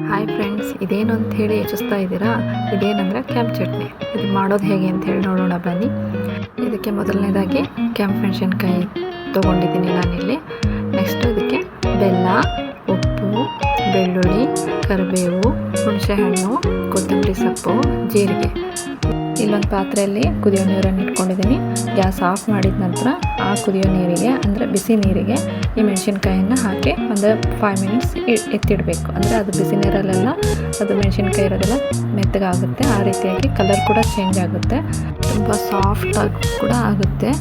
Hi friends, ಇದೇನು ಅಂತ ಹೇಳಿ ಯೋಚಿಸ್ತಾ ಇದ್ದೀರಾ? ಇದೇನಂದರೆ ಕೆಂಪು ಚಟ್ನಿ. ಇದು ಮಾಡೋದು ಹೇಗೆ ಅಂತ ಹೇಳಿ ನೋಡೋಣ ಬನ್ನಿ. ಇದಕ್ಕೆ ಮೊದಲನೇದಾಗಿ ಕೆಂಪು ಮೆಣಸಿನ್ಕಾಯಿ ತೊಗೊಂಡಿದ್ದೀನಿ ನಾನಿಲ್ಲಿ. ನೆಕ್ಸ್ಟು ಇದಕ್ಕೆ ಬೆಲ್ಲ, ಉಪ್ಪು, ಬೆಳ್ಳುಳ್ಳಿ, ಕರಿಬೇವು, ಹುಣಸೆಹಣ್ಣು, ಕೊತ್ತಂಬರಿ ಸೊಪ್ಪು, ಜೀರಿಗೆ. ಇಲ್ಲೊಂದು ಪಾತ್ರೆಯಲ್ಲಿ ಕುದಿಯೋ ನೀರನ್ನು ಇಟ್ಕೊಂಡಿದ್ದೀನಿ. ಗ್ಯಾಸ್ ಆಫ್ ಮಾಡಿದ ನಂತರ ಆ ಕುದಿಯೋ ನೀರಿಗೆ, ಅಂದರೆ ಬಿಸಿ ನೀರಿಗೆ, ಈ ಮೆಣಸಿನ್ಕಾಯನ್ನು ಹಾಕಿ ಒಂದು 5 ಮಿನಿಟ್ಸ್ ಎತ್ತಿಡಬೇಕು. ಅಂದರೆ ಅದು ಬಿಸಿ ನೀರಲ್ಲೆಲ್ಲ ಅದು ಮೆಣಸಿನ್ಕಾಯಿ ಇರೋದೆಲ್ಲ ಮೆತ್ತಗಾಗುತ್ತೆ. ಆ ರೀತಿಯಾಗಿ ಕಲರ್ ಕೂಡ ಚೇಂಜ್ ಆಗುತ್ತೆ, ತುಂಬ ಸಾಫ್ಟಾಗಿ ಕೂಡ ಆಗುತ್ತೆ.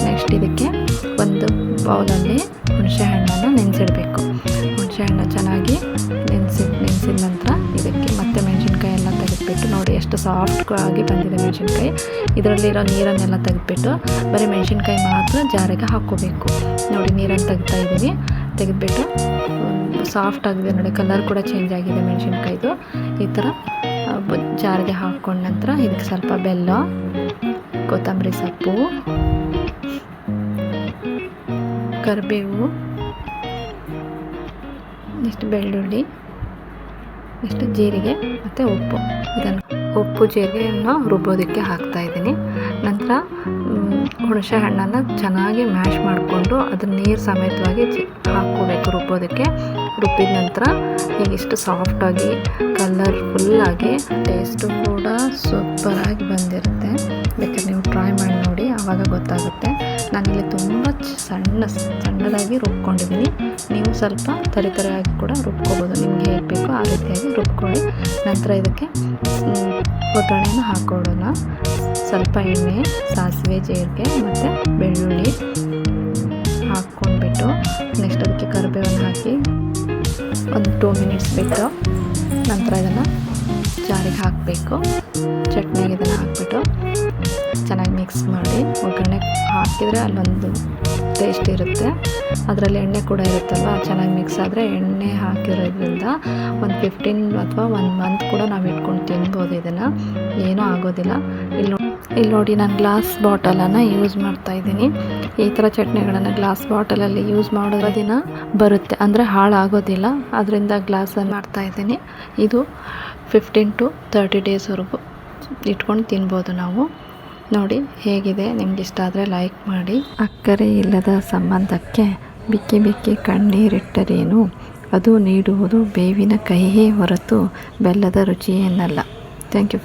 ನೆಕ್ಸ್ಟ್ ಇದಕ್ಕೆ ಒಂದು ಬೌಲಲ್ಲಿ ಹುಣಸೆ ಹಣ್ಣನ್ನು ನೆನೆಸಿಡಬೇಕು. ಹುಣಸೆ ಹಣ್ಣು ಚೆನ್ನಾಗಿ ನೆನೆಸಿದ ನಂತರ ಇದಕ್ಕೆ ಮತ್ತೆ ಮೆಣಸಿನ್ಕಾಯಿ ಎಲ್ಲ ತೆಗೆದುಬಿಟ್ಟು, ನೋಡಿ ಎಷ್ಟು ಸಾಫ್ಟ್ ಆಗಿ ಬಂದಿದೆ ಮೆಣಸಿನ್ಕಾಯಿ. ಇದರಲ್ಲಿರೋ ನೀರನ್ನೆಲ್ಲ ತೆಗೆದುಬಿಟ್ಟು ಬರೀ ಮೆಣಸಿನ್ಕಾಯಿ ಮಾತ್ರ ಜಾರಿಗೆ ಹಾಕ್ಕೋಬೇಕು. ನೋಡಿ ನೀರನ್ನು ತೆಗಿತಾ ಇದ್ದೀನಿ. ತೆಗೆದುಬಿಟ್ಟು ಸಾಫ್ಟ್ ಆಗಿದೆ ನೋಡಿ, ಕಲರ್ ಕೂಡ ಚೇಂಜ್ ಆಗಿದೆ ಮೆಣಸಿನ್ಕಾಯಿದು. ಈ ಥರ ಜಾರಿಗೆ ಹಾಕ್ಕೊಂಡ ನಂತರ ಇದಕ್ಕೆ ಸ್ವಲ್ಪ ಬೆಲ್ಲ, ಕೊತ್ತಂಬರಿ ಸೊಪ್ಪು, ಕರಿಬೇವು, ಇಷ್ಟು ಬೆಳ್ಳುಳ್ಳಿ, ಇಷ್ಟು ಜೀರಿಗೆ ಮತ್ತು ಉಪ್ಪು. ಇದನ್ನು ಉಪ್ಪು ಜೀರಿಗೆಯನ್ನು ರುಬ್ಬೋದಕ್ಕೆ ಹಾಕ್ತಾಯಿದ್ದೀನಿ. ನಂತರ ಹುಣಸೆ ಹಣ್ಣನ್ನು ಚೆನ್ನಾಗಿ ಮ್ಯಾಶ್ ಮಾಡಿಕೊಂಡು ಅದನ್ನು ನೀರು ಸಮೇತವಾಗಿ ಹಾಕ್ಕೋಬೇಕು ರುಬ್ಬೋದಕ್ಕೆ. ರುಬ್ಬಿದ ನಂತರ ಈಗಿಷ್ಟು ಸಾಫ್ಟಾಗಿ ಕಲರ್ಫುಲ್ಲಾಗಿ ಟೇಸ್ಟು ಕೂಡ ಸೂಪರಾಗಿ ಬಂದಿರುತ್ತೆ. ಬೇಕಾದ್ರೆ ನೀವು ಟ್ರೈ ಮಾಡಿ ನೋಡಿ, ಆವಾಗ ಗೊತ್ತಾಗುತ್ತೆ. ನಾನಿಲ್ಲಿ ತುಂಬ ಸಣ್ಣದಾಗಿ ರುಬ್ಕೊಂಡಿದ್ದೀನಿ. ನೀವು ಸ್ವಲ್ಪ ತರಿತರಿಯಾಗಿ ಕೂಡ ರುಬ್ಕೋಬೋದು, ನಿಮಗೆ ಹೇಗೆ ಬೇಕೋ ಆ ರೀತಿಯಾಗಿ ರುಬ್ಕೊಳ್ಳಿ. ನಂತರ ಇದಕ್ಕೆ ಒಗ್ಗರಣೆಯನ್ನು ಹಾಕ್ಕೊಳ್ಳೋಣ. ಸ್ವಲ್ಪ ಎಣ್ಣೆ, ಸಾಸಿವೆ, ಜೀರಿಗೆ ಮತ್ತು ಬೆಳ್ಳುಳ್ಳಿ ಹಾಕ್ಕೊಂಡ್ಬಿಟ್ಟು ನೆಕ್ಸ್ಟ್ ಅದಕ್ಕೆ ಕರಿಬೇವನ್ನು ಹಾಕಿ ಒಂದು 2 ಮಿನಿಟ್ಸ್ ಬಿಟ್ಟು ನಂತರ ಇದನ್ನು ಜಾರಿಗೆ ಹಾಕಬೇಕು. ಚಟ್ನಿಗೆ ಇದನ್ನು ಹಾಕ್ಬಿಟ್ಟು ಚೆನ್ನಾಗಿ ಮಿಕ್ಸ್ ಮಾಡಿ ಒಗ್ಗರಣೆ ಹಾಕಿದರೆ ಅಲ್ಲೊಂದು ಟೇಸ್ಟ್ ಇರುತ್ತೆ. ಅದರಲ್ಲಿ ಎಣ್ಣೆ ಕೂಡ ಇರುತ್ತಲ್ವ, ಚೆನ್ನಾಗಿ ಮಿಕ್ಸ್ ಆದರೆ ಎಣ್ಣೆ ಹಾಕಿರೋದ್ರಿಂದ ಒಂದು 15 ಅಥವಾ 1 ಮಂತ್ ಕೂಡ ನಾವು ಇಟ್ಕೊಂಡು ತಿನ್ಬೋದು. ಇದನ್ನು ಏನೂ ಆಗೋದಿಲ್ಲ. ಇಲ್ಲಿ ನೋಡಿ, ನಾನು ಗ್ಲಾಸ್ ಬಾಟಲನ್ನು ಯೂಸ್ ಮಾಡ್ತಾಯಿದ್ದೀನಿ. ಈ ಥರ ಚಟ್ನಿಗಳನ್ನು ಗ್ಲಾಸ್ ಬಾಟಲಲ್ಲಿ ಯೂಸ್ ಮಾಡೋದ್ರ ದಿನ ಬರುತ್ತೆ, ಅಂದರೆ ಹಾಳಾಗೋದಿಲ್ಲ. ಅದರಿಂದ ಗ್ಲಾಸನ್ನು ಮಾಡ್ತಾಯಿದ್ದೀನಿ. ಇದು 15 to 30 ಡೇಸ್ವರೆಗೂ ಇಟ್ಕೊಂಡು ತಿನ್ಬೋದು ನಾವು. ನೋಡಿ ಹೇಗಿದೆ. ನಿಮ್ಗೆ ಇಷ್ಟ ಆದರೆ ಲೈಕ್ ಮಾಡಿ. ಅಕ್ಕರೆ ಇಲ್ಲದ ಸಂಬಂಧಕ್ಕೆ ಬಿಕ್ಕಿ ಬಿಕ್ಕಿ ಕಣ್ಣೀರಿಟ್ಟರೇನು, ಅದು ನೀಡುವುದು ಬೇವಿನ ಕಹಿಯೇ ಹೊರತು ಬೆಲ್ಲದ ರುಚಿಯೇನಲ್ಲ. Thank you.